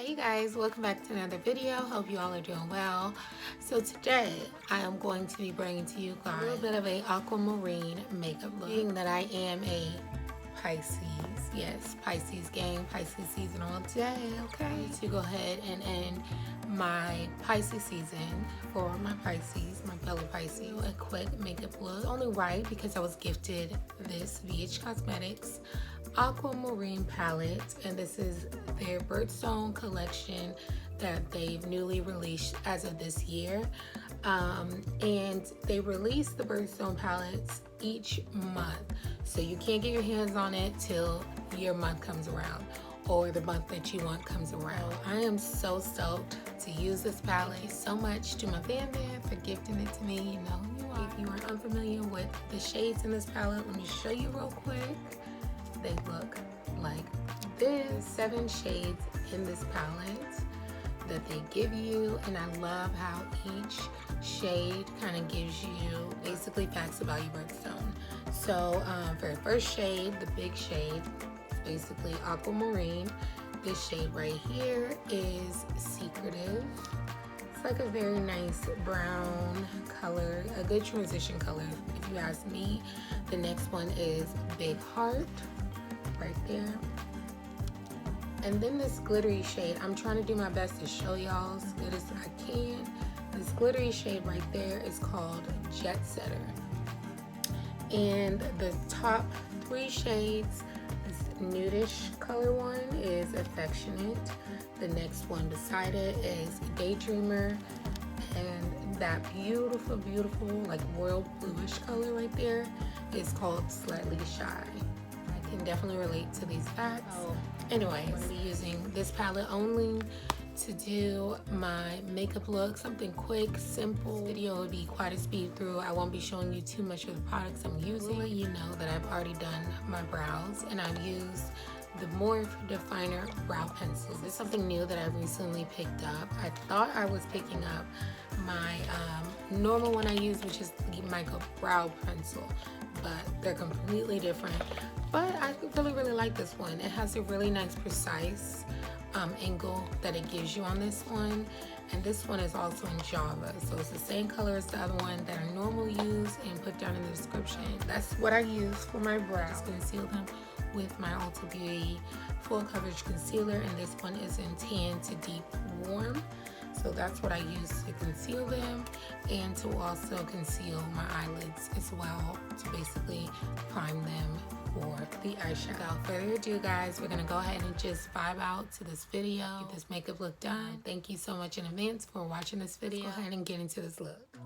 Hey guys, welcome back to another video. Hope you all are doing well. So today I am going to be bringing to you guys a little bit of a aquamarine makeup look. Being that I am a Pisces, yes, Pisces gang, Pisces season all day, okay? To go ahead and end my Pisces season for my Pisces, my fellow Pisces. A quick makeup look. It's only right because I was gifted this Bhcosmetics Aquamarine palette, and this is their Birthstone Collection that they've newly released as of this year. And they release the Birthstone palettes each month, so you can't get your hands on it till your month comes around or the month that you want comes around. I am so stoked to use this palette. Thank you so much to my fan for gifting it to me. You know who you are. If you are unfamiliar with the shades in this palette, let me show you real quick. They look like this. 7 shades in this palette that they give you, and I love how each shade kind of gives you basically facts about your birthstone. So for the first shade, the big shade, basically aquamarine. This shade right here is secretive. It's like a very nice brown color, a good transition color if you ask me. The next one is big heart right there. And then this glittery shade, I'm trying to do my best to show y'all as good as I can. This glittery shade right there is called Jet Setter. And the top 3 shades, this nudish color one is Affectionate. The next one beside it is Daydreamer. And that beautiful, beautiful, like royal bluish color right there is called Slightly Shy. I can definitely relate to these facts. Anyways, I'm going to be using this palette only to do my makeup look. Something quick, simple. This video will be quite a speed through. I won't be showing you too much of the products I'm using. Let you know that I've already done my brows, and I've used the Morphe Definer Brow Pencil. This is something new that I recently picked up. I thought I was picking up my normal one I use, which is the Micro Brow Pencil, but they're completely different. But I really like this one. It has a really nice precise angle that it gives you on this one, and this one is also in Java, so it's the same color as the other one that I normally use and put down in the description. That's what I use for my brows. Conceal them with my Ulta Beauty full coverage concealer, and this one is in Tan to Deep Warm. So that's what I use to conceal them, and to also conceal my eyelids as well, to basically prime them for the eyeshadow. Without further ado, guys, we're gonna go ahead and just vibe out to this video, get this makeup look done. Thank you so much in advance for watching this video. Let's go ahead and get into this look.